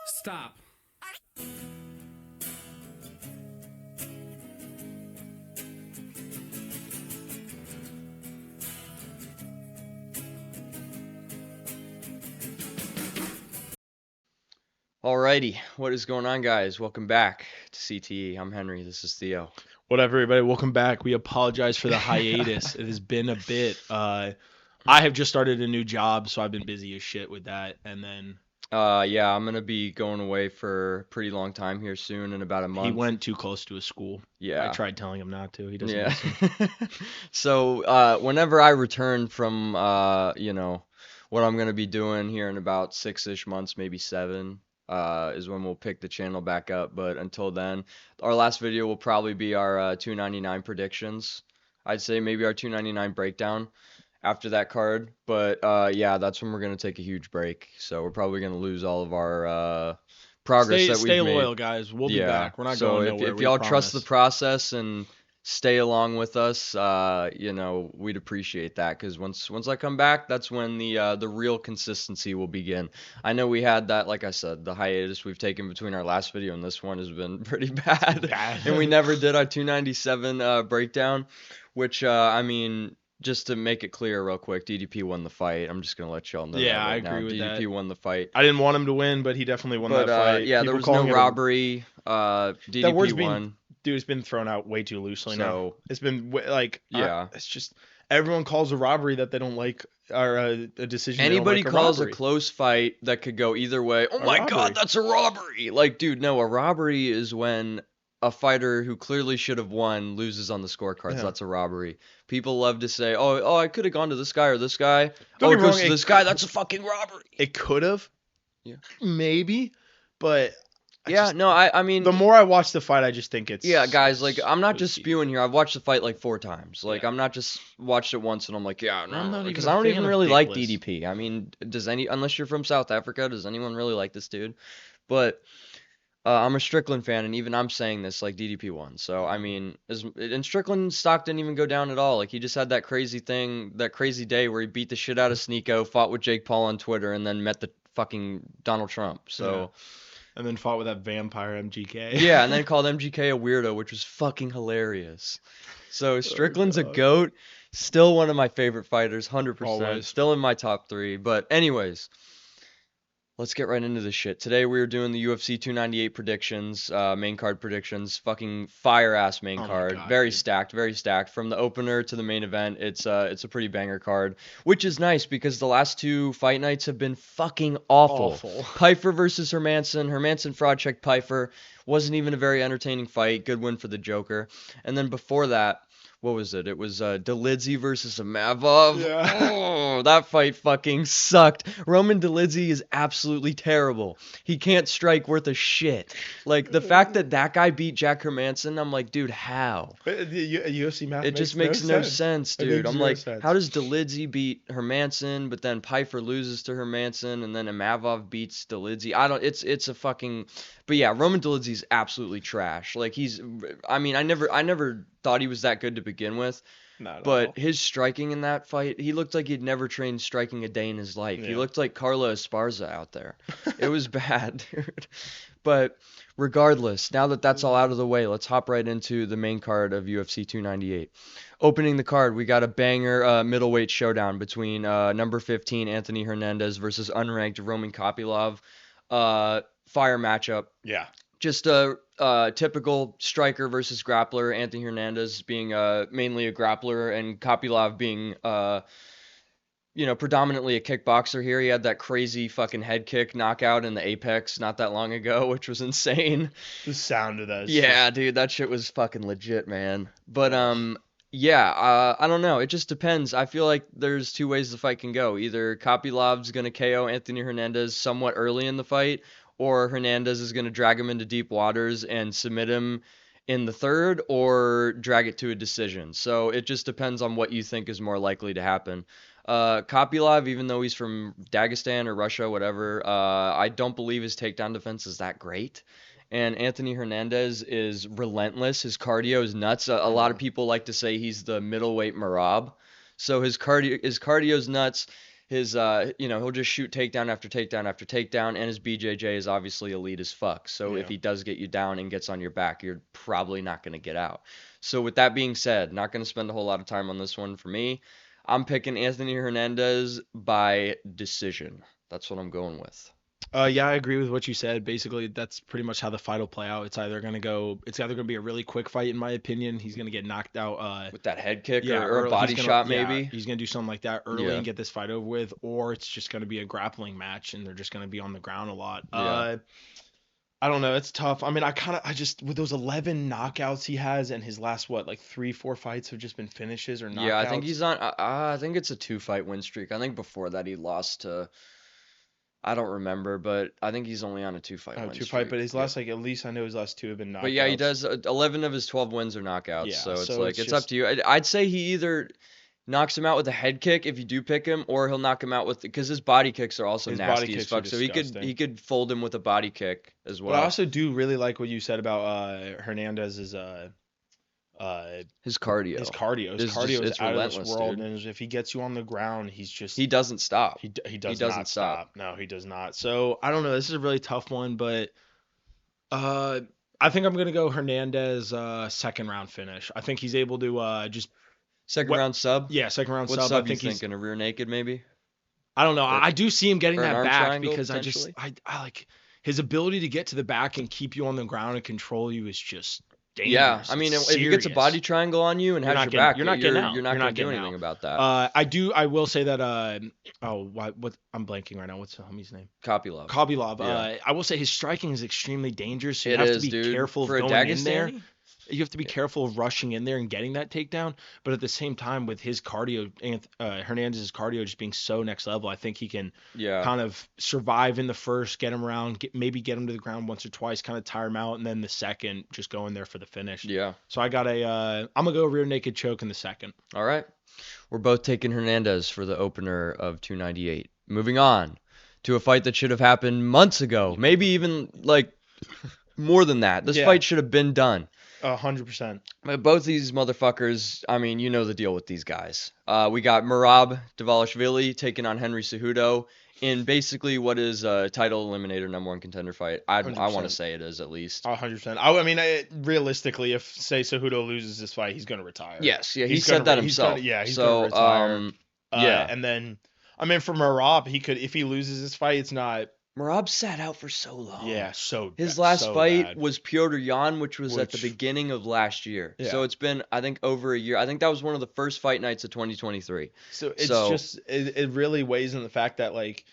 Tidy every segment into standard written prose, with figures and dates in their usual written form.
Stop. Alrighty, what is going on, guys? Welcome back to CTE. I'm Henry. This is Theo. What up, everybody? Welcome back. We apologize for the hiatus. It has been a bit. I have just started a new job, so I've been busy as shit with that. And then Yeah, I'm gonna be going away for a pretty long time here soon, in about a month. he went too close to his school. Yeah. I tried telling him not to. He doesn't Yeah. listen. So, whenever I return from, what I'm gonna be doing here in about 6-ish months, maybe 7, is when we'll pick the channel back up. But until then, our last video will probably be our 299 predictions. I'd say maybe our 299 breakdown after that card. But yeah, that's when we're gonna take a huge break. So we're probably gonna lose all of our progress that Stay we've made. loyal, guys. We'll be back. We're not So going if nowhere. if we y'all trust the promise. process and stay along with us, we'd appreciate that. Because once I come back, that's when the real consistency will begin. I know we had that, like I said, the hiatus we've taken between our last video and this one has been pretty bad, and we never did our 297 breakdown, which I mean. Just to make it clear real quick, DDP won the fight. I'm just gonna let y'all know that Yeah, I right now. agree with DDP that. won the fight. I didn't want him to win, but he definitely won But that fight. yeah, there People was no calling it robbery. That DDP word's won. Dude, it's been thrown out way too loosely now. So It's been yeah. it's just everyone calls a robbery that they don't like, or a decision. Anybody they don't like calls a robbery. close fight that could go either way. Oh A my robbery. God, that's a robbery! Like, dude, no, a robbery is when a fighter who clearly should have won loses on the scorecards. Yeah. That's a robbery. People love to say, oh, I could have gone to this guy or this guy. Don't Oh, get it me goes wrong, to this guy. That's a fucking robbery. It could have, Yeah. maybe, but I mean, the more I watch the fight, I just think it's yeah, guys, like, I'm not so just cheap. spewing here. I've watched the fight like 4 times. Like, Yeah. I'm not just watched it once and I'm like, yeah, I'm no, not because even I a don't fan even of really like Dickless. DDP. I mean, unless you're from South Africa, does anyone really like this dude? But I'm a Strickland fan, and even I'm saying this, like, DDP won. So, I mean, and Strickland's stock didn't even go down at all. Like, he just had that crazy day where he beat the shit out of Sneeko, fought with Jake Paul on Twitter, and then met the fucking Donald Trump. So, And then fought with that vampire MGK. yeah, and then called MGK a weirdo, which was fucking hilarious. So, Strickland's a God. GOAT. Still one of my favorite fighters, 100%. Always. Still in my top 3. But anyways, let's get right into this shit. Today we are doing the UFC 298 predictions, main card predictions. Fucking fire-ass main Oh my card. God, Very dude. stacked, very stacked. From the opener to the main event, it's a pretty banger card, which is nice because the last 2 fight nights have been fucking awful. Pfeiffer versus Hermanson. Hermanson fraud checked Pfeiffer. Wasn't even a very entertaining fight. Good win for the Joker. And then before that, what was it? It was Dolidze versus Amavov. Yeah. Oh, that fight fucking sucked. Roman Dolidze is absolutely terrible. He can't strike worth a shit. Like, the fact that guy beat Jack Hermanson, I'm like, dude, how? But the UFC math It just makes no sense, It dude. makes I'm zero like, sense. how does Dolidze beat Hermanson, but then Pfeiffer loses to Hermanson, and then Amavov beats Dolidze? It's a fucking, but yeah, Roman Dolidze is absolutely trash. Like, I mean, I never thought he was that good to begin with, Not at but all. his striking in that fight, he looked like he'd never trained striking a day in his life. He Yeah. looked like Carla Esparza out there. It was bad, dude. But regardless, now that that's all out of the way, let's hop right into the main card of UFC 298. Opening the card, we got a banger middleweight showdown between number 15 Anthony Hernandez versus unranked Roman Kopylov. Fire matchup. Yeah. Just a typical striker versus grappler. Anthony Hernandez being mainly a grappler, and Kopylov being predominantly a kickboxer here. He had that crazy fucking head kick knockout in the Apex not that long ago, which was insane. The sound of that. Is Yeah, dude, that shit was fucking legit, man. But yeah, I don't know. It just depends. I feel like there's 2 ways the fight can go. Either Kopylov's gonna KO Anthony Hernandez somewhat early in the fight, or Hernandez is gonna drag him into deep waters and submit him in the 3rd, or drag it to a decision. So it just depends on what you think is more likely to happen. Kopylov, even though he's from Dagestan or Russia, whatever, I don't believe his takedown defense is that great. And Anthony Hernandez is relentless. His cardio is nuts. A lot of people like to say he's the middleweight Merab. So his cardio's nuts. he'll just shoot takedown after takedown after takedown, and his BJJ is obviously elite as fuck. So if Yeah. he does get you down and gets on your back, you're probably not going to get out. So with that being said, not going to spend a whole lot of time on this one for me. I'm picking Anthony Hernandez by decision. That's what I'm going with. Yeah, I agree with what you said. Basically, that's pretty much how the fight will play out. It's either gonna be a really quick fight, in my opinion. He's gonna get knocked out. With that head kick Yeah, or a early, body shot maybe. he's gonna do something like that early Yeah. and get this fight over with, or it's just gonna be a grappling match and they're just gonna be on the ground a lot. Yeah. I don't know. It's tough. I mean, I just with those 11 knockouts he has, and his last what, like 3-4 fights have just been finishes or knockouts. Yeah, I think he's on. I think it's a 2-fight win streak. I think before that he lost to. I don't remember, but I think he's only on a 2-fight win two streak. fight, but his last like at least I know his last two have been knockouts. But yeah, he does 11 of his 12 wins are knockouts. Yeah, So it's so like it's it's up just- to you. I'd say he either knocks him out with a head kick if you do pick him, or he'll knock him out with because his body kicks are also His body nasty as kicks are fuck. So he disgusting. could fold him with a body kick as But I well. also do really like what you said about Hernandez's His cardio. his cardio. His It's cardio is it's out of this relentless, world, dude. and if he gets you on the ground, he's just He doesn't stop. he doesn't not stop. No, he does not. So I don't know. This is a really tough one, but I think I'm gonna go Hernandez second round finish. I think he's able to just Second what- round sub. second round What sub. sub I think you he's thinking? A rear naked maybe? I don't know. Or- I do see him getting or an that arm back triangle, because potentially? I like his ability to get to the back and keep you on the ground and control you is just dangerous. Yeah, I mean, It's if he gets a serious. body triangle on you and You're has not your getting- back, you're not getting out. you're not You're going not to do getting anything out. about that. I will say that what I'm blanking right now. What's the homie's name? Kopylov. Kopylov. Yeah. I will say his striking is extremely dangerous. So you It have is, to be dude. careful For of a going in there. Dagestani? You have to be careful of rushing in there and getting that takedown. But at the same time, with his cardio, Hernandez's cardio just being so next level, I think he can Yeah. kind of survive in the first, get him around, maybe get him to the ground once or twice, kind of tire him out, and then the second, just go in there for the finish. Yeah. So I'm gonna go rear naked choke in the second. All right. We're both taking Hernandez for the opener of 298. Moving on to a fight that should have happened months ago, maybe even like more than that. This Yeah. fight should have been done. 100%. But both these motherfuckers, I mean, you know the deal with these guys. We got Merab Dvalishvili taking on Henry Cejudo in basically what is a title eliminator number one contender fight. I want to 100%. say it is at least. 100%. I mean, realistically, if say Cejudo loses this fight, he's gonna retire. Yes, yeah, he He's said gonna- that he's himself. gonna- he's so, gonna retire. yeah. And then, I mean, for Merab, he could if he loses this fight, it's not. Merab sat out for so long. Yeah, so His ba- last so fight bad. was Piotr Jan, which was at the Which- beginning of last year. Yeah. So it's been, I think, over a year. I think that was one of the first fight nights of 2023. So it's So- just it really weighs in the fact that like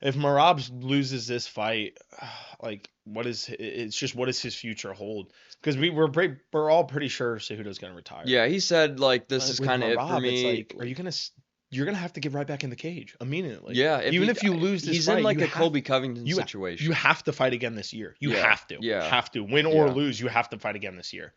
if Merab loses this fight, like what is his future hold? Because we're all pretty sure Cejudo's gonna retire. Yeah, he said, like, this is With kind of it for Merab, me. It's like, are you gonna? You're gonna have to get right back in the cage immediately. Yeah, even if you lose this he's fight, in like you a have- Colby Covington you- situation. You have to fight again this year. You Yeah, have to. yeah. Have to win or Yeah. lose. You have to fight again this year.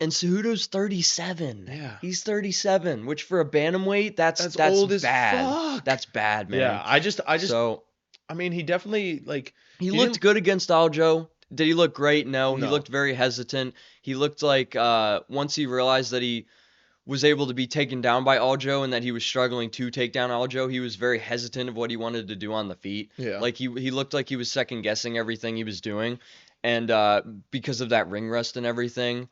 And Cejudo's 37. Yeah. He's 37, which for a bantamweight, that's old as bad. fuck. That's bad, man. Yeah, I just. So I mean, he definitely like. he He looked didn't- good against Aljo. Did he look great? No. He No. looked very hesitant. He looked like once he realized that he was able to be taken down by Aljo and that he was struggling to take down Aljo, he was very hesitant of what he wanted to do on the feet. Yeah. Like he looked like he was second guessing everything he was doing, and because of that ring rust and everything.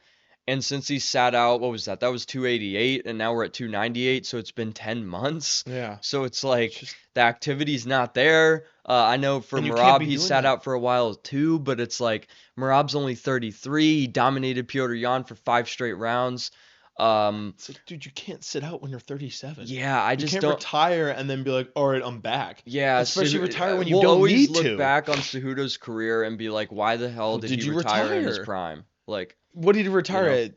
And since he sat out, what was that? That was 288, and now we're at 298. So it's been 10 months. Yeah. So it's like Just- the activity's not there. I know for And you can't Merab, be he doing sat that. out for a while too, but it's like Merab's only 33. He dominated Piotr Jan for 5 straight rounds. It's like, dude, you can't sit out when you're 37. Yeah, I You just can't don't. retire and then be like, all right, I'm back. Yeah, Especially retire when you we'll don't always need look to. back on Cejudo's career and be like, why the hell did Did he you retire in his retire? prime? Like, What did he retire You know, at?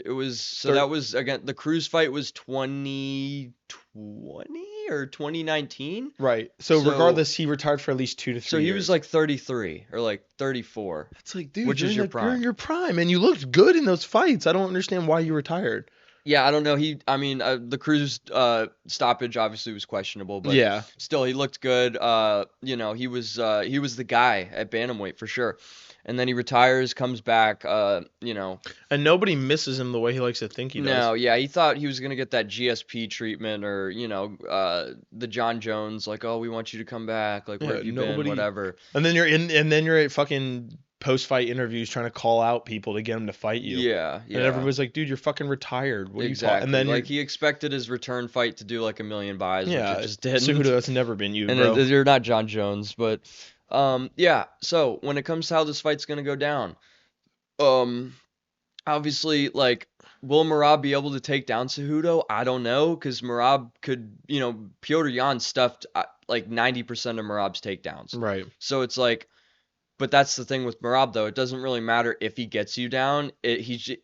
it was so Thir- that was again the Cruz fight was 2020 or 2019. Right. So, So- regardless, he retired for at least 2 to 3 So he years. was like 33 or like 34. it's like, dude, which you're is in your You're prime. in your prime, and you looked good in those fights. I don't understand why you retired. Yeah, I don't know. The Cruz stoppage obviously was questionable, but Yeah. still he looked good. He was the guy at bantamweight for sure. And then he retires, comes back. And nobody misses him the way he likes to think he does. No, yeah, he thought he was gonna get that GSP treatment or the John Jones like, oh, we want you to come back, like where Yeah, have you been, nobody. whatever. And then you're at fucking post-fight interviews trying to call out people to get them to fight you. Yeah, And everybody's like, dude, you're fucking retired. What are you talking? exactly. And then Like he expected his return fight to do like a million buys, which yeah, it just didn't. Cejudo, that's never been you, And bro. you're not John Jones, but yeah. So when it comes to how this fight's gonna go down, um, obviously, like, will Merab be able to take down Cejudo? I don't know, because Merab could, Petr Yan stuffed like 90% of Merab's takedowns. Right. So it's like, but that's the thing with Merab though. It doesn't really matter if he gets you down.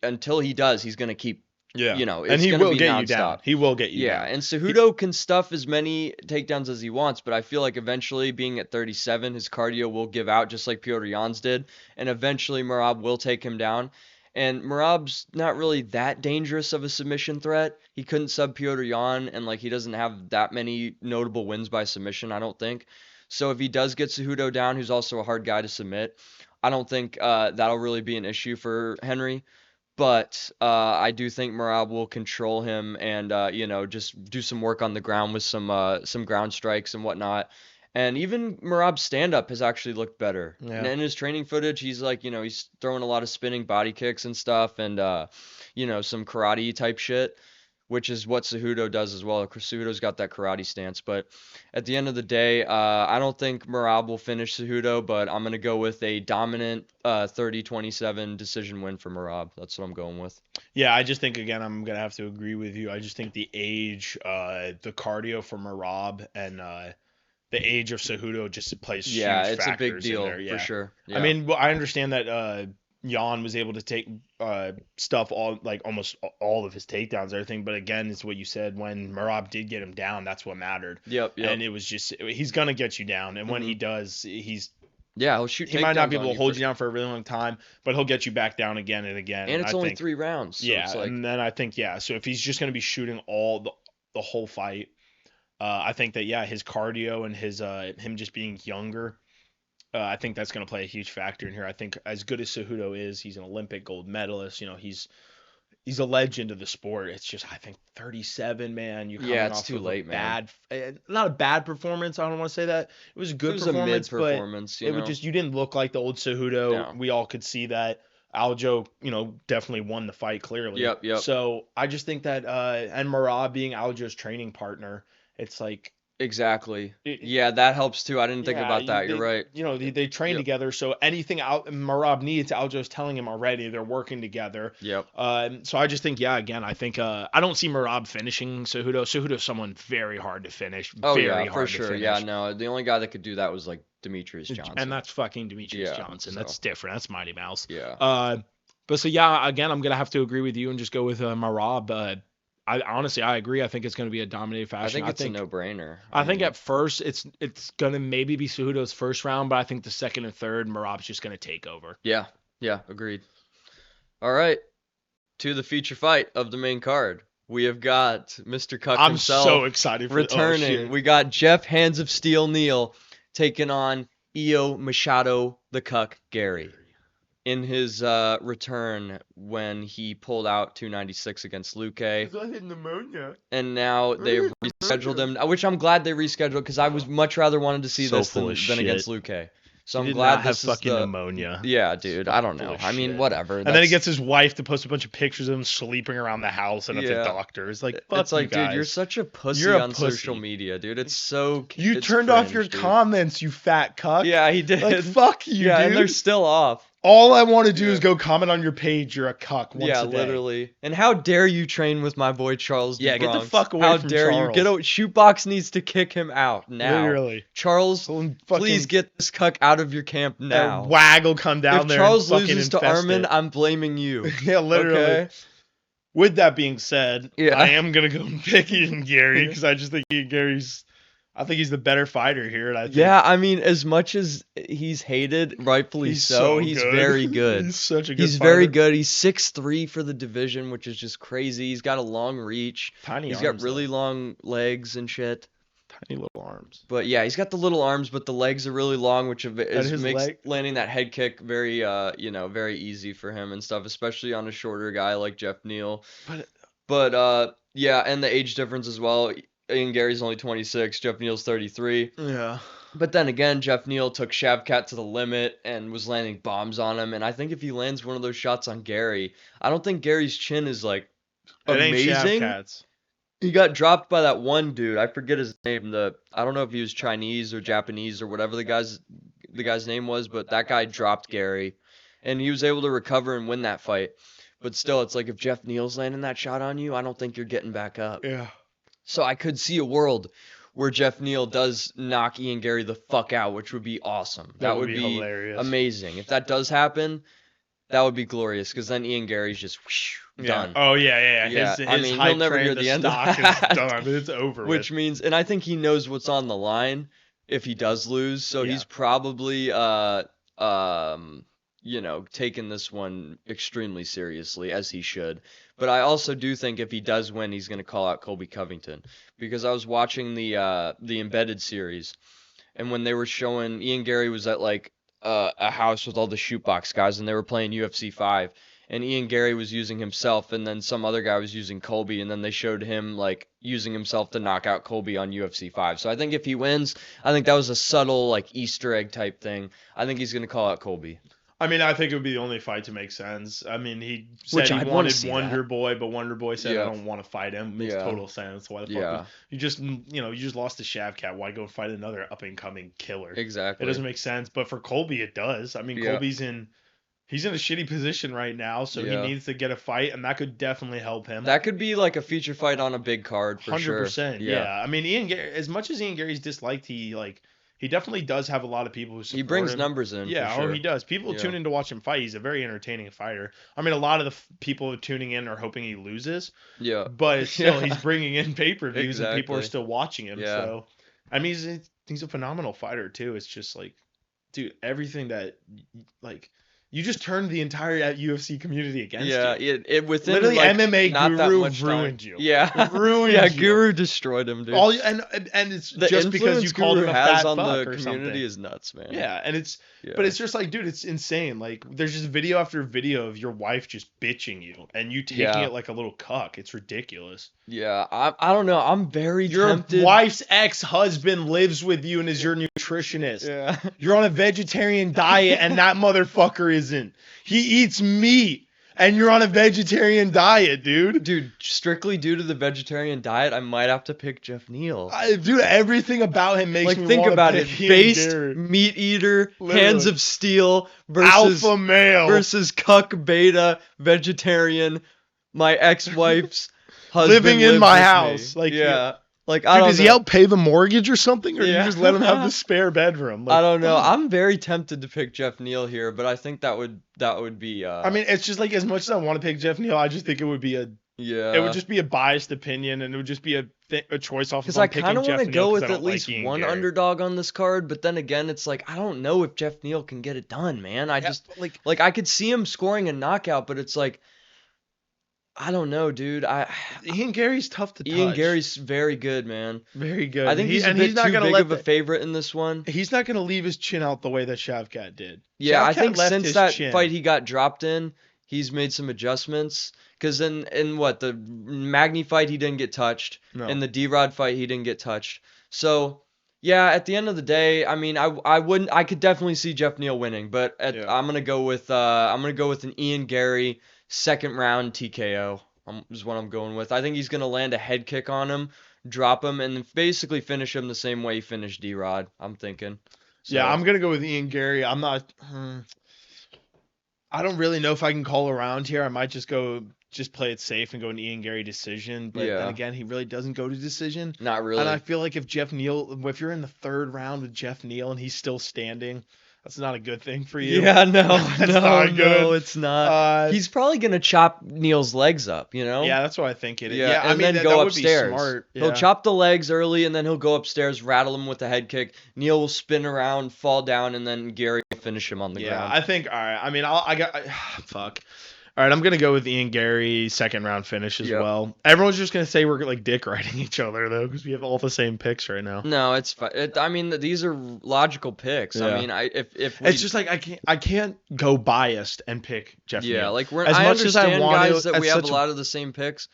Until he does, he's gonna keep. Yeah. It's And he gonna will be get you nonstop. down. He will get you Yeah, down. and Cejudo can stuff as many takedowns as he wants, but I feel like eventually, being at 37, his cardio will give out just like Petr Yan's did, and eventually Merab will take him down. And Merab's not really that dangerous of a submission threat. He couldn't sub Petr Yan, and like he doesn't have that many notable wins by submission, I don't think. So if he does get Cejudo down, who's also a hard guy to submit, I don't think that'll really be an issue for Henry. But I do think Merab will control him and just do some work on the ground with some ground strikes and whatnot. And even Merab's stand-up has actually looked better. Yeah. In his training footage, he's like, he's throwing a lot of spinning body kicks and stuff and some karate type shit, which is what Cejudo does as well. Cejudo's got that karate stance. But at the end of the day, I don't think Merab will finish Cejudo, but I'm going to go with a dominant 30-27 decision win for Merab. That's what I'm going with. Yeah, I just think, again, I'm going to have to agree with you. I just think the age, the cardio for Merab, and the age of Cejudo just plays huge it's a big factors deal in there. Yeah. for sure. Yeah. I mean, I understand that Jan was able to take stuff almost all of his takedowns and everything, but again, it's what you said, when Merab did get him down, that's what mattered. Yep. And it was just, he's gonna get you down, and when he does, he'll shoot. He might not be takedowns able on to hold for- you down for a really long time, but he'll get you back down again and again. and it's I only think, 3 rounds. So yeah, it's like, and then I think, so if he's just gonna be shooting all the whole fight, I think that his cardio and his him just being younger, I think that's going to play a huge factor in here. I think as good as Cejudo is, he's an Olympic gold medalist. He's a legend of the sport. It's just, I think 37, man. You're coming it's off too of late, man. not a bad performance. I don't want to say that. It was a good it was performance, a mid performance. but it was just, you didn't look like the old Cejudo. No. We all could see that. Aljo, definitely won the fight clearly. Yep. So I just think that, and Merab being Aljo's training partner, it's like, Exactly. That helps too. I didn't think about that. You're right. They train together, so anything Merab needs, Aljo's telling him already. They're working together. Yep. So I just think, again, I think I don't see Merab finishing Cejudo. Cejudo's someone very hard to finish. Oh, very for hard sure. to finish. Yeah, no, the only guy that could do that was like Demetrius Johnson. And that's fucking Demetrius Yeah, Johnson. so. That's different. That's Mighty Mouse. Yeah. But so again, I'm gonna have to agree with you and just go with Merab. I agree. I think it's going to be a dominated fashion. I think it's a no-brainer. I think at first it's going to maybe be Cejudo's first round, but I think the second and third, Merab's just going to take over. Yeah, agreed. All right, to the feature fight of the main card. We have got Mr. Cuck himself. I'm so excited for returning. We got Geoff Hands of Steel Neal taking on Machado the Cuck Garry. In his return when he pulled out 296 against Luque. Pneumonia. And now they've rescheduled him, which I'm glad they rescheduled because I was much rather wanted to see this than against Luque. So I'm glad this is fucking pneumonia. Yeah, dude. I don't know. I mean, whatever. And then he gets his wife to post a bunch of pictures of him sleeping around the house and at the doctor. It's like, fuck, it's like, you guys. dude, you're such a pussy on social media, dude. It's so. You turned off your comments, you fat cuck. Yeah, he did. Like, fuck you, dude. And they're still off. All I want to do is go comment on your page. You're a cuck once a day. Literally. And how dare you train with my boy Charles? Yeah, get the Bronx. fuck away how from dare Charles. you? Shootbox needs to kick him out now. Literally. Charles, please get this cuck out of your camp now. Wag will come down there. If Charles and loses to Armin, I'm blaming you. Yeah, literally. Okay? With that being said, I am gonna go pick Ian Garry because I just think Garry's. I think he's the better fighter here. And I think, I mean, as much as he's hated, rightfully He's so. so He's good. very good. He's such a good He's fighter. very good. He's 6'3" for the division, which is just crazy. He's got a long reach. Tiny He's arms, got really though. long legs and shit. Tiny little arms. But yeah, he's got the little arms, but the legs are really long, which his makes leg- landing that head kick very, very easy for him and stuff, especially on a shorter guy like Geoff Neal. But yeah, and the age difference as well. Ian Garry's only 26, Geoff Neal's 33. Yeah. But then again, Geoff Neal took Shavkat to the limit and was landing bombs on him. And I think if he lands one of those shots on Garry, I don't think Gary's chin is like It ain't amazing. Shavkat's. He got dropped by that one dude. I forget his name. I don't know if he was Chinese or Japanese or whatever the guy's name was, but that guy dropped Garry, and he was able to recover and win that fight. But still, it's like if Geoff Neal's landing that shot on you, I don't think you're getting back up. Yeah. So I could see a world where Geoff Neal does knock Ian Garry the fuck out, which would be awesome. That would be hilarious. amazing. If that does happen, that would be glorious, because then Ian Garry's just done. Oh yeah. Yeah, His I mean, hype he'll never train, hear the end of stock that. is done. It's over Which with. means, and I think he knows what's on the line if he does lose, so Yeah. he's probably taking this one extremely seriously, as he should. But I also do think if he does win, he's going to call out Colby Covington, because I was watching the Embedded series, and when they were showing, Ian Garry was at like a house with all the shootbox guys, and they were playing UFC 5, and Ian Garry was using himself, and then some other guy was using Colby, and then they showed him like using himself to knock out Colby on UFC 5. So I think if he wins, I think that was a subtle like Easter egg type thing. I think he's going to call out Colby. I mean, I think it would be the only fight to make sense. I mean, he Which said he I'd wanna wanted see Wonder that. Boy, but Wonder Boy said, Yeah. I don't want to fight him. Makes Yeah. total sense. Why the fuck? Yeah. You just lost to Shavkat. Why go fight another up-and-coming killer? Exactly. It doesn't make sense. But for Colby, it does. I mean, Yeah. Colby's he's in a shitty position right now, so Yeah. he needs to get a fight, and that could definitely help him. That could be like a feature fight on a big card for sure. 100%. Yeah. I mean, Ian Garry, as much as Ian Garry's disliked, he definitely does have a lot of people who support He brings him. numbers in. Yeah, for sure. he does. People Yeah. tune in to watch him fight. He's a very entertaining fighter. I mean, a lot of the people tuning in are hoping he loses, Yeah. but still, Yeah. he's bringing in pay-per-views and people are Exactly. still watching him. Yeah. So, I mean, he's a phenomenal fighter too. It's just like, dude, everything that you just turned the entire UFC community against Yeah, you. it within Literally, like, MMA not that Guru much time. ruined you. Yeah, Ruined yeah, you. Guru destroyed him, dude. And it's The just because you influence called him Guru a has fat on fuck the or community something. is nuts, man. Yeah, and Yeah. but it's just like, dude, it's insane. Like, there's just video after video of your wife just bitching you, and you taking Yeah. it like a little cuck. It's ridiculous. Yeah, I don't know. I'm very Your tempted. wife's ex-husband lives with you and is your nutritionist. Yeah. You're on a vegetarian diet, and that motherfucker isn't. He eats meat, and you're on a vegetarian diet, dude. Dude, strictly due to the vegetarian diet, I might have to pick Geoff Neal. Dude, everything about him makes Like, me think wanna about it. pick Ian Based, Garry. meat eater, Literally. hands of steel versus Alpha male. versus cuck beta vegetarian. My ex-wife's husband Living in lives my with house. me. Like, yeah. Like, I Dude, don't does he know. help pay the mortgage or something, or do you Yeah. just let him have the spare bedroom? Like, I don't know. I'm very tempted to pick Geoff Neal here, but I think that would be I mean, it's just like, as much as I want to pick Geoff Neal, I just think it would be it would just be a biased opinion, and it would just be a choice off. because If I I'm picking kind of Geoff want to Neal go 'cause with I don't at least like Ian one Garry. underdog on this card, but then again, it's like I don't know if Geoff Neal can get it done, man. I Yeah, just but, like I could see him scoring a knockout, but it's like I don't know, dude. Ian Garry's tough to touch. Ian Garry's very good, man. very good. I think he's a bit too big of a favorite in this one. He's not gonna leave his chin out the way that Shavkat did. Yeah, I Shavkat think left since his that chin. fight he got dropped in, he's made some adjustments. Because in what, the Magny fight, he didn't get touched. No. In the D-Rod fight, he didn't get touched. So, yeah, at the end of the day, I mean, I could definitely see Geoff Neal winning, but Yeah. I'm gonna go with an Ian Garry second round TKO. Is what I'm going with. I think he's gonna land a head kick on him, drop him, and then basically finish him the same way he finished D-Rod. I'm thinking. Yeah, So- I'm gonna go with Ian Garry. I'm not. I don't really know if I can call around here. I might just play it safe and go an Ian Garry decision. But Yeah. then again, he really doesn't go to decision. Not really. And I feel like if you're in the third round with Geoff Neal and he's still standing, That's not a good thing for you. Yeah, no, That's no, not good. no, it's not. He's probably gonna chop Neal's legs up, you know? Yeah, that's what I think it is. Yeah, Yeah, I and mean then go that would upstairs. be smart. He'll Yeah. chop the legs early, and then he'll go upstairs, rattle him with a head kick. Neal will spin around, fall down, and then Garry will finish him on the ground. I think. All right. I mean, fuck. All right, I'm gonna go with Ian Garry second round finish as well. Everyone's just gonna say we're like dick riding each other though because we have all the same picks right now. No, it's fine. I mean, these are logical picks. Yeah. I mean, if it's just like I can't go biased and pick Geoff Neal. Yeah, like as I much as I understand, want guys, to, that we have a lot of the same picks,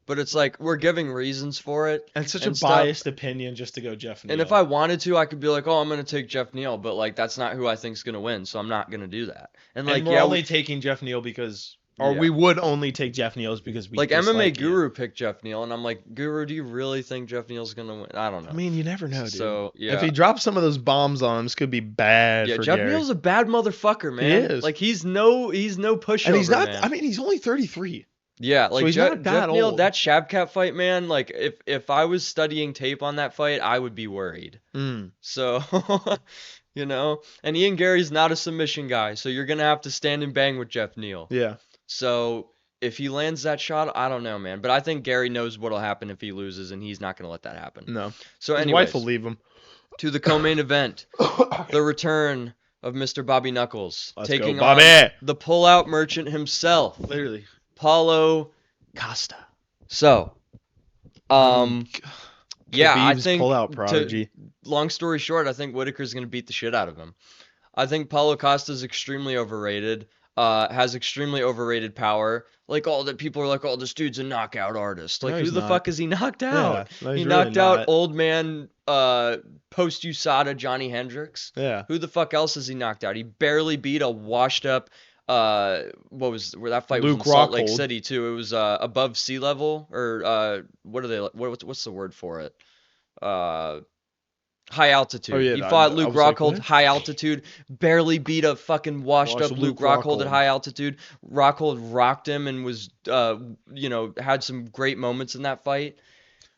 but it's like we're giving reasons for it. And such a stuff. biased opinion just to go Geoff Neal. And if I wanted to, I could be like, oh, I'm gonna take Geoff Neal, but like that's not who I think's gonna win, so I'm not gonna do that. And like, we're only taking Geoff Neal because. Or we would only take Geoff Neal's because we like dislike MMA Guru picked Geoff Neal, and I'm like, Guru, do you really think Geoff Neal's gonna win? I don't know. I mean, you never know, dude. So yeah, if he drops some of those bombs on him, this could be bad. Yeah, for Geoff Garry. Neal's a bad motherfucker, man. He is. Like he's no pushover, and he's not. man. I mean, he's only 33. Yeah, like so he's not that Geoff Neal, old. that Shabkat fight, man. Like if I was studying tape on that fight, I would be worried. So, you know, and Ian Garry's not a submission guy, so you're gonna have to stand and bang with Geoff Neal. Yeah. So if he lands that shot, I don't know, man. But I think Garry knows what'll happen if he loses, and he's not gonna let that happen. No. So His anyways, wife will leave him. To the co-main event, the return of Mr. Bobby Knuckles taking Bobby. on the pull-out merchant himself, Literally. Paulo Costa. So, yeah, I think pull-out prodigy. Long story short, I think Whittaker's gonna beat the shit out of him. I think Paulo Costa's extremely overrated. Has extremely overrated power. Like all that people are like, oh, this dude's a knockout artist. Like, No, who he's the not. fuck is he knocked out? No, he he's knocked really out not. old man post USADA Johnny Hendricks. Yeah. Who the fuck else has he knocked out? He barely beat a washed up where that fight Luke was in Salt Lake Rockhold. City too. It was above sea level, or what are they, what's the word for it? High altitude. Oh, yeah, He I fought Luke was like, Rockhold, what? high altitude, barely beat a fucking washed up Luke Rockhold at high altitude. Rockhold rocked him and was, had some great moments in that fight.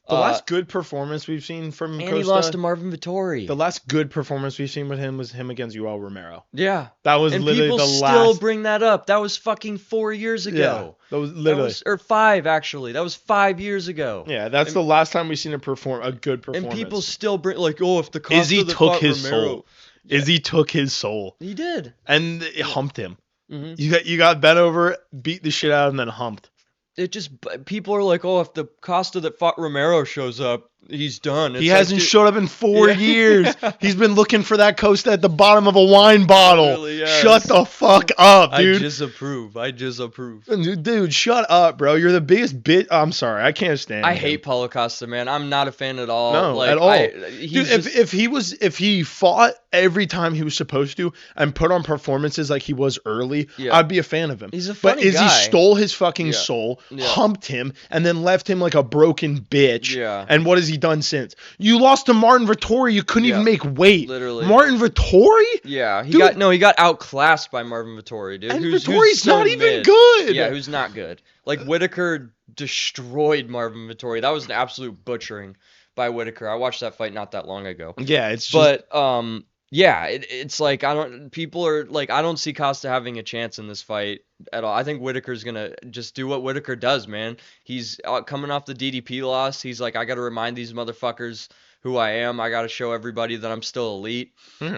The last good performance we've seen from And Costa. he lost to Marvin Vittori. The last good performance we've seen with him was him against Yoel Romero. Yeah. That was And literally people the still last. bring that up. That was fucking 4 years ago. Yeah, that was literally. or 5, actually. That was 5 years ago. Yeah, that's the last time we've seen a good performance. And people still bring, like, oh, if the Costa Izzy that took fought his Romero. soul. Izzy took his soul. He did. And it humped him. Mm-hmm. You got bent over, beat the shit out of him, and then humped. It just, people are like, oh, if the Costa that fought Romero shows up, he's done. He hasn't showed up in 4 years. He's been looking for that Costa at the bottom of a wine bottle. Really has. Shut the fuck up, dude. I disapprove. Dude, shut up, bro. You're the biggest bitch. I'm sorry. I can't stand I him. hate Paulo Costa, man. I'm not a fan at all. No, like, at all. He's Dude, just, if he fought every time he was supposed to and put on performances like he was early, I'd be a fan of him. He's a funny But Izzy guy. stole his fucking soul, humped him, and then left him like a broken bitch. Yeah. And what has he done since? You lost to Martin Vittori. You couldn't even make weight. Literally. Martin Vittori? Yeah, he Dude. got outclassed by Marvin Vittori, dude. And who's Vittori's so not even mid. good. Yeah, who's not good. Like Whittaker destroyed Marvin Vittori. That was an absolute butchering by Whittaker. I watched that fight not that long ago. Yeah, it's just... But yeah, it's like I don't see Costa having a chance in this fight at all. I think Whittaker's gonna just do what Whittaker does, man. He's coming off the DDP loss. He's like, I got to remind these motherfuckers who I am. I got to show everybody that I'm still elite.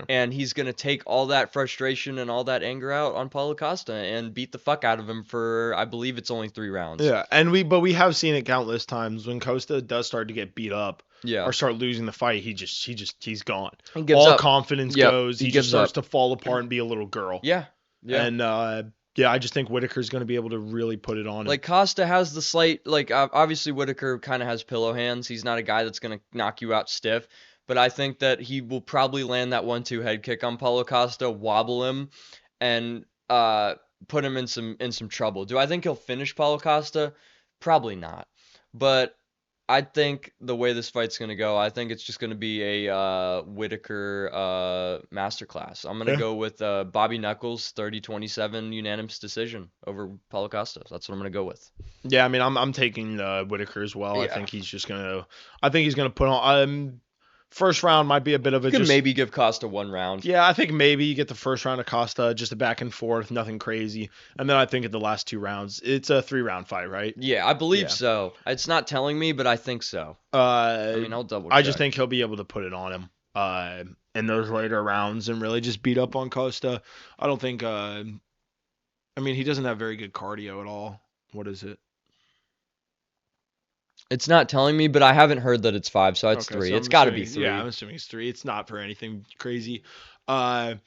And he's going to take all that frustration and all that anger out on Paulo Costa and beat the fuck out of him for, I believe it's only 3 rounds. Yeah, and we have seen it countless times when Costa does start to get beat up. Yeah. Or start losing the fight, he's gone. He gives all up. confidence Yep, goes. he He gives just starts up. to fall apart and be a little girl. Yeah. Yeah. And I just think Whittaker's going to be able to really put it on him. Like Costa has the slight, like obviously Whittaker kind of has pillow hands. He's not a guy that's going to knock you out stiff. But I think that he will probably land that 1-2 head kick on Paulo Costa, wobble him, and put him in some trouble. Do I think he'll finish Paulo Costa? Probably not. But I think the way this fight's going to go, I think it's just going to be a Whittaker masterclass. I'm going to go with Bobby Knuckles, 30-27 unanimous decision over Paulo Costa. That's what I'm going to go with. Yeah, I mean, I'm taking Whittaker as well. Yeah. I think he's going to put on First round might be a bit of a You can maybe give Costa 1 round. Yeah, I think maybe you get the first round of Costa, just a back and forth, nothing crazy. And then I think at the last 2 rounds, it's a 3-round fight, right? Yeah, I believe so. It's not telling me, but I think so. I mean, I'll double check. I just think he'll be able to put it on him in those later rounds and really just beat up on Costa. I don't think I mean, he doesn't have very good cardio at all. What is it? It's not telling me, but I haven't heard that it's 5, so it's 3. So it's got to be 3. Yeah, I'm assuming it's 3. It's not for anything crazy. So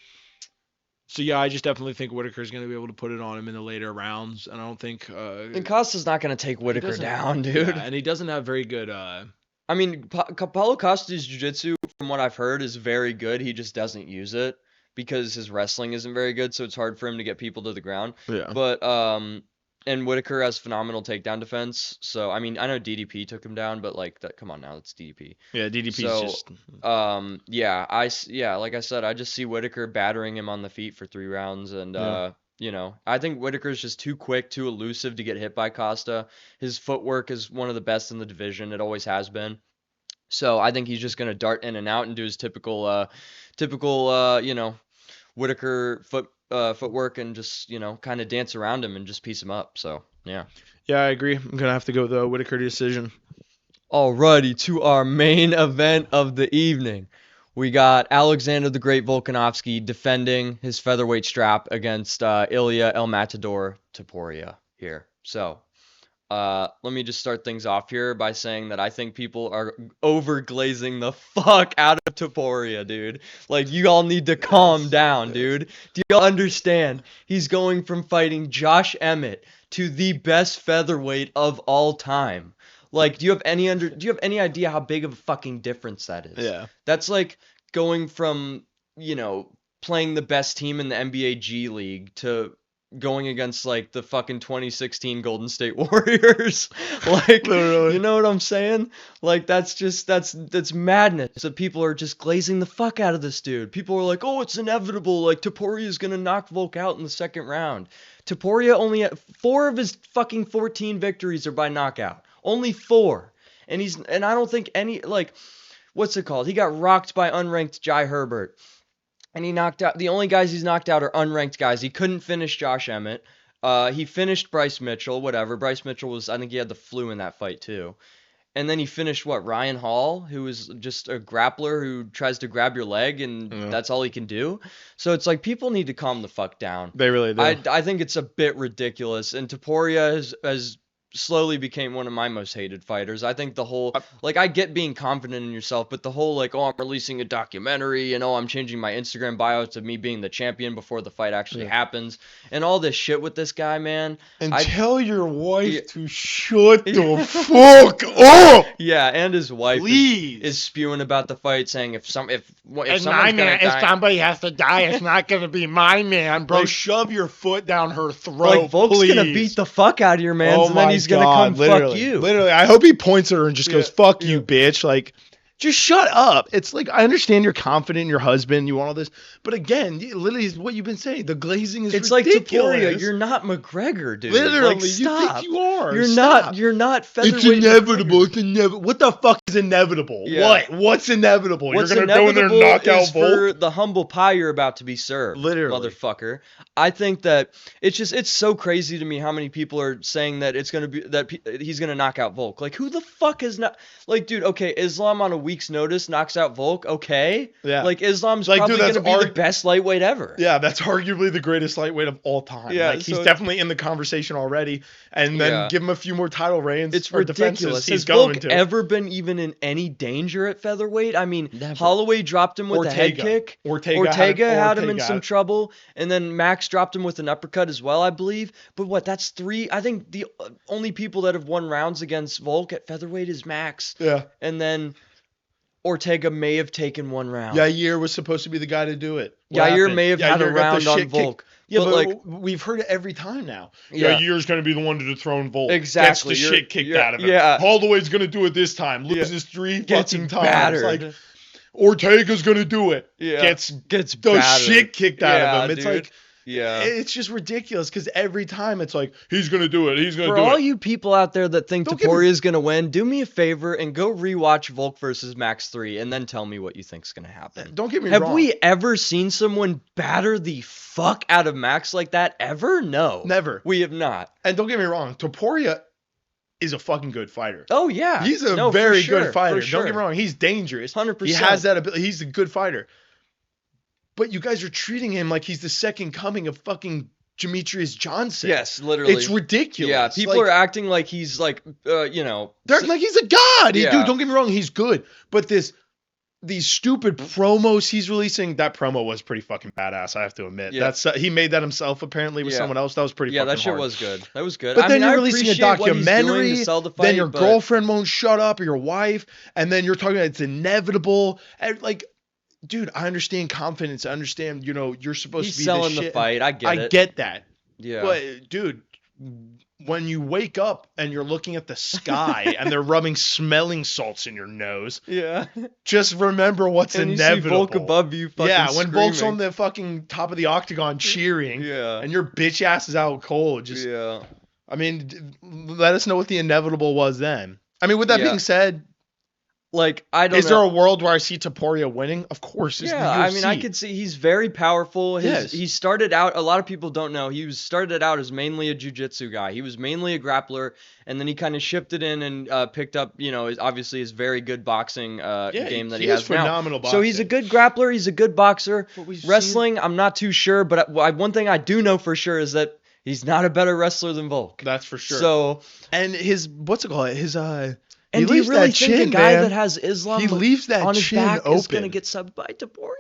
yeah, I just definitely think Whittaker's going to be able to put it on him in the later rounds, and I don't think. And Costa's not going to take Whittaker down, dude. Yeah, and he doesn't have very good. I mean, Paulo Costa's jiu-jitsu, from what I've heard, is very good. He just doesn't use it because his wrestling isn't very good, so it's hard for him to get people to the ground. Yeah. But and Whittaker has phenomenal takedown defense. So I mean, I know DDP took him down, but like that, come on now, it's DDP. Yeah, DDP's just. Yeah, like I said, I just see Whittaker battering him on the feet for 3 rounds, and I think Whittaker's just too quick, too elusive to get hit by Costa. His footwork is one of the best in the division. It always has been. So I think he's just gonna dart in and out and do his typical Whittaker footwork and just, kind of dance around him and just piece him up. So, yeah. Yeah, I agree. I'm going to have to go with the Whittaker decision. Alrighty, to our main event of the evening. We got Alexander the Great Volkanovski defending his featherweight strap against Ilia El Matador Topuria here. So, let me just start things off here by saying that I think people are overglazing the fuck out of Topuria, dude. Like, you all need to calm down, dude. Do y'all understand? He's going from fighting Josh Emmett to the best featherweight of all time. Like, do you have any idea how big of a fucking difference that is? Yeah. That's like going from, playing the best team in the NBA G League to going against like the fucking 2016 Golden State Warriors. Like, literally. You know what I'm saying? Like, that's madness. So people are just glazing the fuck out of this dude. People are like, oh, it's inevitable. Like, Topuria is going to knock Volk out in the second round. Topuria only had 4 of his fucking 14 victories are by knockout. Only 4. And I don't think any, like, what's it called? He got rocked by unranked Jai Herbert. And he knocked out, the only guys he's knocked out are unranked guys. He couldn't finish Josh Emmett. He finished Bryce Mitchell, whatever. Bryce Mitchell I think he had the flu in that fight too. And then he finished, Ryan Hall, who is just a grappler who tries to grab your leg, and that's all he can do. So it's like, people need to calm the fuck down. They really do. I think it's a bit ridiculous. And Topuria has slowly became one of my most hated fighters. I think the whole, I get being confident in yourself, but the whole, I'm releasing a documentary, and I'm changing my Instagram bio to me being the champion before the fight actually happens, and all this shit with this guy, man. And tell your wife to shut the fuck up! Yeah, and his wife is spewing about the fight, saying if someone's gonna die, if somebody has to die, it's not gonna be my man, bro. Shove your foot down her throat, Volk's please. gonna beat the fuck out of your man, and then he's gonna come fuck you. Literally, I hope he points at her and just goes, fuck you, bitch. Like, just shut up. It's like, I understand you're confident in your husband, you want all this, but again, literally is what you've been saying. The glazing is ridiculous. It's like Topuria, you're not McGregor, dude. Literally, stop. You think you are. You're not featherweight. It's inevitable. It's inevitable. What the fuck is inevitable? Yeah. What's inevitable? What's you're gonna go in there and knock out Volk? For the humble pie you're about to be served, literally, motherfucker. I think that it's so crazy to me how many people are saying that it's gonna be that he's gonna knock out Volk. Like, who the fuck is not? Like, dude, okay, Islam on a week's notice knocks out Volk. Okay, yeah. Like, Islam's probably gonna be the best lightweight ever. Yeah, that's arguably the greatest lightweight of all time. Yeah, like, he's definitely in the conversation already. And then give him a few more title reigns. It's or ridiculous. Has Volk ever been even in any danger at featherweight? I mean, never. Holloway dropped him with a head kick. Ortega had him in some trouble, and then Max dropped him with an uppercut as well, I believe. But that's 3. I think the only people that have won rounds against Volk at featherweight is Max. Yeah. And then Ortega may have taken 1 round. Yair was supposed to be the guy to do it. Yair may have had a round on Volk. Yeah, but we've heard it every time now. Yeah, Yair's going to be the one to dethrone Volk. Exactly. Gets the shit kicked out of him. Yeah. Holloway's going to do it this time. Loses 3 fucking times. Battered. Like, Ortega's going to do it. Yeah. Gets battered. Shit kicked out of him. It's dude. like, Yeah. It's just ridiculous because every time it's like, he's going to do it. He's going to For do all it. you people out there that think Don't get me- Topuria is going to win, do me a favor and go rewatch Volk versus Max 3 and then tell me what you think's going to happen. Don't get me Have wrong. we ever seen someone batter the fuck out of Max like that ever? No. Never. We have not. And don't get me wrong. Topuria is a fucking good fighter. Oh, yeah. He's a No, for very sure, good fighter. for Don't get me sure. wrong. He's dangerous. 100%. He has that ability. He's a good fighter. But you guys are treating him like he's the second coming of fucking Demetrius Johnson. Yes, literally. It's ridiculous. Yeah, people are acting like he's like, you know. They're like he's a god. Yeah. Dude, don't get me wrong. He's good. But these stupid promos he's releasing, that promo was pretty fucking badass, I have to admit. Yeah. That's he made that himself apparently with Yeah. someone else. That was pretty Yeah, fucking that shit hard. was good. That was good. But I then mean, you're I releasing a appreciate what he's doing documentary, to sell the fight, then your but- girlfriend won't shut up, or your wife, and then you're talking about it's inevitable. And like, dude, I understand confidence. I understand, you're supposed He's to be selling this the shit. fight. I get it. I get that. Yeah. But dude, when you wake up and you're looking at the sky and they're rubbing smelling salts in your nose, Yeah. just remember what's And you see inevitable. Volk above you fucking yeah, when Volk's screaming. on the fucking top of the octagon cheering, Yeah. and your bitch ass is out cold. Just, Yeah. I mean, let us know what the inevitable was then. I mean, with that Yeah. being said, Like, I don't is know. there a world where I see Topuria winning? Of course. It's the Yeah, I UFC. mean, I could see he's very powerful. Yes. He started out, a lot of people don't know, started out as mainly a jiu-jitsu guy. He was mainly a grappler, and then he kind of shifted in and picked up, obviously his very good boxing game that he has now. phenomenal So he's a boxing. good grappler, he's a good boxer. But we've Wrestling, I'm not too sure, but one thing I do know for sure is that he's not a better wrestler than Volk. That's for sure. So, and his, what's it called? His, and he do you leaves really that think a chin, guy man. that has Islam He leaves that on his chin back is open. going to get subbed by Topuria?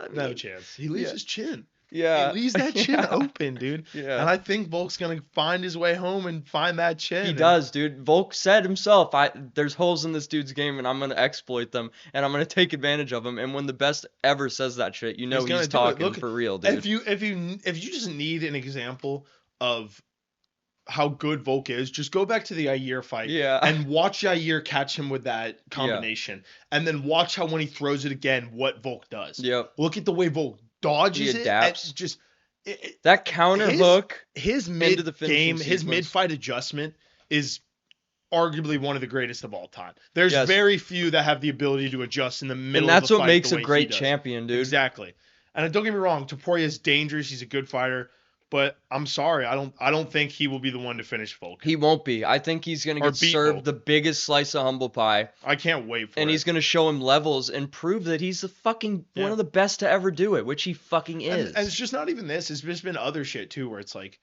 I No mean, chance. He leaves yeah. his chin. Yeah. He leaves that chin Yeah. open, dude. Yeah. And I think Volk's gonna find his way home and find that chin. He And does, dude. Volk said himself, there's holes in this dude's game and I'm going to exploit them and I'm going to take advantage of them. And when the best ever says that shit, He's he's gonna do it. talking Look, for real, dude. If you just need an example of how good Volk is, just go back to the Yair fight Yeah. and watch Yair catch him with that combination. And then watch how when he throws it again, what Volk does. Yep. Look at the way Volk dodges He it. adapts. And just That counter his- hook. his into the finishing mid-game, his sequence. mid-fight adjustment is arguably one of the greatest of all time. There's Yes. very few that have the ability to adjust in the middle And that's of a what fight makes the a way he great does. champion, dude. Exactly. And don't get me wrong, Topuria is dangerous. He's a good fighter, but I'm sorry, I don't think he will be the one to finish Volk. He won't be. I think he's going to Or get beat served Volk. the biggest slice of humble pie. I can't wait for And it. he's going to show him levels and prove that he's the fucking Yeah. one of the best to ever do it, which he fucking is. And it's just not even this. It's just been other shit too, where it's like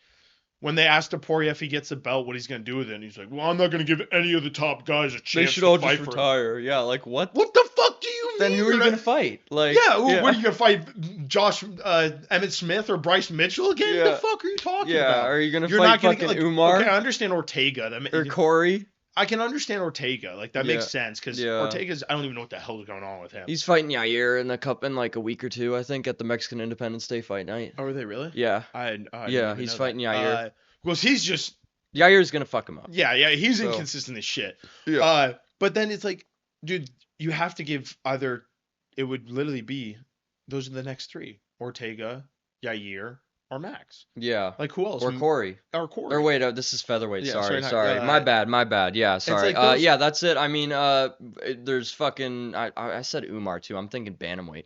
when they asked Topuria if he gets a belt, what he's gonna do with it, and he's like, "Well, I'm not gonna give any of the top guys a chance they should to all fight just for it." retire. Yeah, like what? What the fuck do you Then mean? who are you You're going not- to fight? Like, Yeah, what are you gonna fight? Josh Emmett Smith or Bryce Mitchell again? Yeah. The fuck are you talking Yeah, about? are you going to You're fight not gonna fucking get, like, Umar Okay, I understand Ortega. or Corey? I can understand Ortega. Like that makes Yeah. sense because Yeah. Ortega's. I don't even know what the hell's going on with him. He's fighting Yair in like a week or two, I think, at the Mexican Independence Day fight night. Oh, are they really? Yeah, I didn't Yeah, even he's know fighting that. Yair. Well, he's just Yair's gonna fuck him up. yeah, he's So- inconsistent as shit. Yeah. But then it's like, dude, you have to give either. It would literally be, those are the next three: Ortega, Yair, or Max. Yeah. Like who else? Or Corey. Or Corey. Or wait, this is featherweight. Yeah, sorry. sorry, not- My bad. Yeah, sorry. like those- Yeah, that's it. I mean, there's fucking. I said Umar too. I'm thinking bantamweight.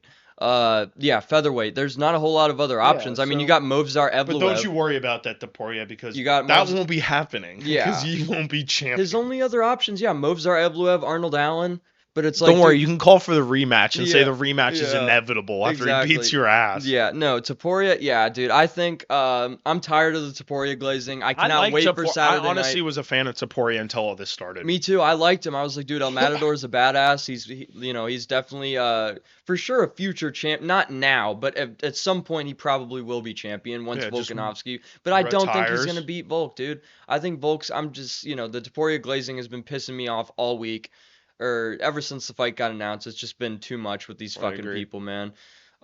Yeah, featherweight. There's not a whole lot of other options. I mean, so- you got Movsar Evloev. But don't you worry about that, Topuria, because You got that Mos- won't be happening. Yeah. Because he won't be champion. His only other options, yeah, Movsar Evloev, Arnold Allen. But it's like, Don't worry, dude, you can call for the rematch and say Yeah, the rematch is yeah, inevitable after exactly. he beats your ass. Yeah, no, Topuria, yeah, dude. I think I'm tired of the Topuria glazing. I cannot wait for Saturday I honestly night. was a fan of Topuria until all this started. Me too. I liked him. I was like, dude, El Matador's a badass. He's definitely for sure a future champ. Not now, but at some point he probably will be champion once Yeah, just Volkanovski. But I don't think he's retires. gonna beat Volk, dude. I think Volk's. I'm just the Topuria glazing has been pissing me off all week, or ever since the fight got announced. It's just been too much with these I fucking agree. people, man.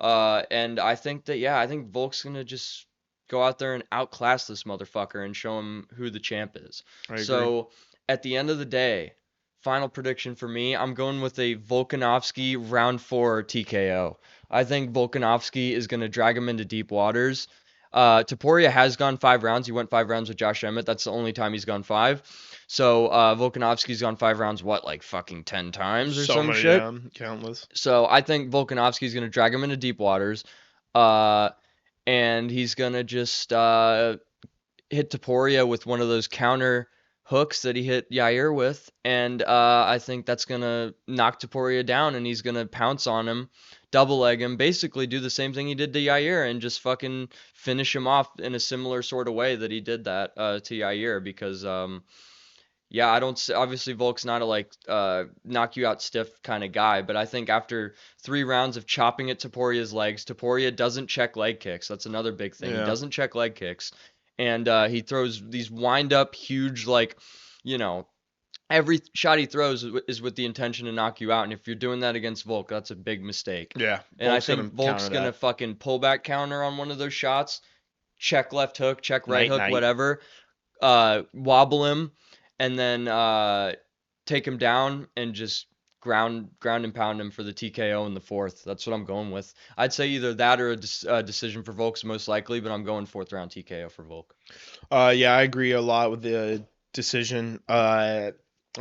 And I think I think Volk's gonna just go out there and outclass this motherfucker and show him who the champ is. I agree. So at the end of the day, final prediction for me, I'm going with a Volkanovski round 4 TKO. I think Volkanovski is going to drag him into deep waters. Topuria has gone 5 rounds. He went 5 rounds with Josh Emmett. That's the only time he's gone 5. So Volkanovski's gone 5 rounds, what, like fucking 10 times or So some many, shit? yeah, countless. So I think Volkanovski's going to drag him into deep waters. Uh, and he's going to just hit Topuria with one of those counter hooks that he hit Yair with, and I think that's gonna knock Topuria down, and he's gonna pounce on him, double leg him, basically do the same thing he did to Yair, and just fucking finish him off in a similar sort of way that he did that to Yair, because yeah, I don't obviously Volk's not a like knock you out stiff kind of guy, but I think after 3 rounds of chopping at Topuria's legs, Topuria doesn't check leg kicks. That's another big thing. He Yeah. doesn't check leg kicks, and he throws these wind up huge, like, you know, every shot he throws is with the intention to knock you out, and if you're doing that against Volk, that's a big mistake. Yeah. And I Volk's gonna think Volk's counter gonna that. fucking pull back counter on one of those shots, check left hook, check right Night, hook, night. whatever, wobble him, and then take him down and just ground and pound him for the TKO in the fourth. That's what I'm going with. I'd say either that or a decision for Volk's most likely, but I'm going 4th round TKO for Volk. Yeah, I agree a lot with the decision. I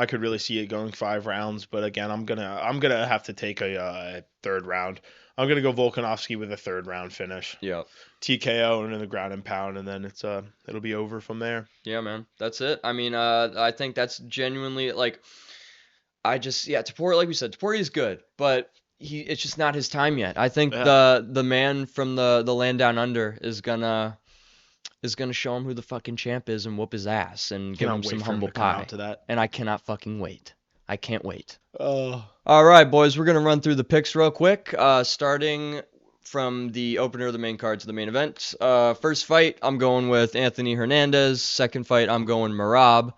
could really see it going 5 rounds, but again, I'm gonna have to take a 3rd round. I'm gonna go Volkanovski with a 3rd round finish. Yeah. TKO and in the ground and pound, and then it'll be over from there. Yeah, man. That's it. I mean, I think that's genuinely like Topuria, like we said, Topuria is good, but it's just not his time yet. I think Yeah. the man from the land down under is gonna show him who the fucking champ is and whoop his ass and give him Cannot some wait for him humble to come pie. out to that. And I cannot fucking wait. I can't wait. Oh. All right, boys, we're gonna run through the picks real quick, starting from the opener of the main card to the main event. First fight, I'm going with Anthony Hernandez. Second fight, I'm going Merab.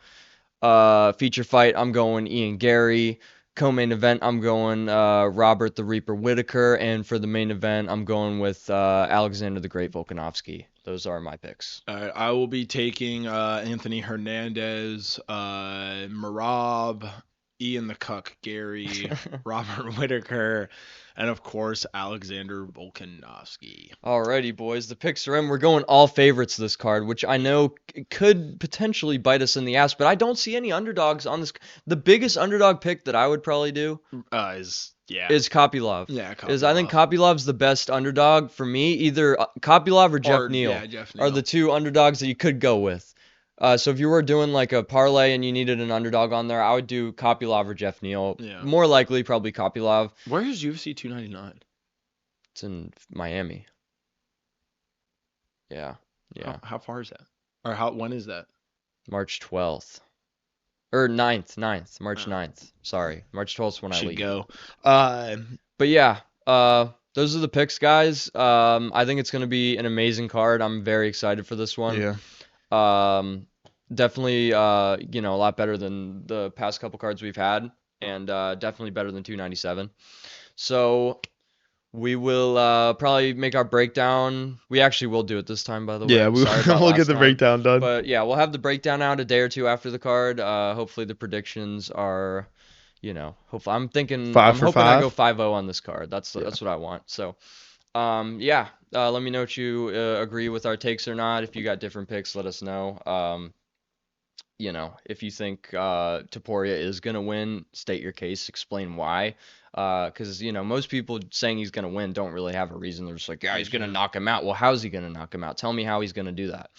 Feature fight, I'm going Ian Garry. Co-main event, I'm going Robert the Reaper Whittaker. And for the main event, I'm going with Alexander the Great Volkanovski. Those are my picks. I will be taking Anthony Hernandez, Merab, Ian the Cuck, Garry, Robert Whittaker, and of course Alexander Volkanovski. Alrighty, boys. The picks are in. We're going all favorites this card, which I know could potentially bite us in the ass, but I don't see any underdogs on this. The biggest underdog pick that I would probably do Is Kopylov. Yeah, I think Kopylov's the best underdog for me. Either Kopylov or Geoff Neal Yeah, Geoff are Neal. the two underdogs that you could go with. So if you were doing like a parlay and you needed an underdog on there, I would do Kopylov or Geoff Neal. Yeah. More likely, probably Kopylov. Where is UFC 299? It's in Miami. Yeah. How far is that? Or when is that? March 12th. Or 9th. March Oh. 9th. Sorry. March 12th is when I Should leave. go. But yeah, those are the picks, guys. I think it's going to be an amazing card. I'm very excited for this one. Yeah. Definitely, a lot better than the past couple cards we've had, and definitely better than 297. So we will probably make our breakdown. We actually will do it this time, by the way. Yeah, Sorry about we'll last get the time. breakdown done. But yeah, we'll have the breakdown out a day or two after the card. Hopefully the predictions are, hopefully I'm hoping I go 5-0 on this card. That's what I want. So, yeah. Let me know if you agree with our takes or not. If you got different picks, let us know. If you think Topuria is gonna win, state your case, explain why. Because most people saying he's gonna win don't really have a reason. They're just like, yeah, he's gonna knock him out. Well, how's he gonna knock him out? Tell me how he's gonna do that.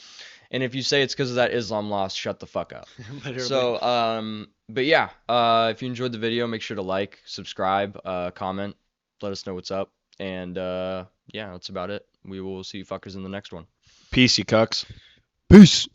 And if you say it's because of that Islam loss, shut the fuck up. So, but yeah, if you enjoyed the video, make sure to like, subscribe, comment, let us know what's up, and yeah, that's about it. We will see you fuckers in the next one. Peace, you cucks. Peace.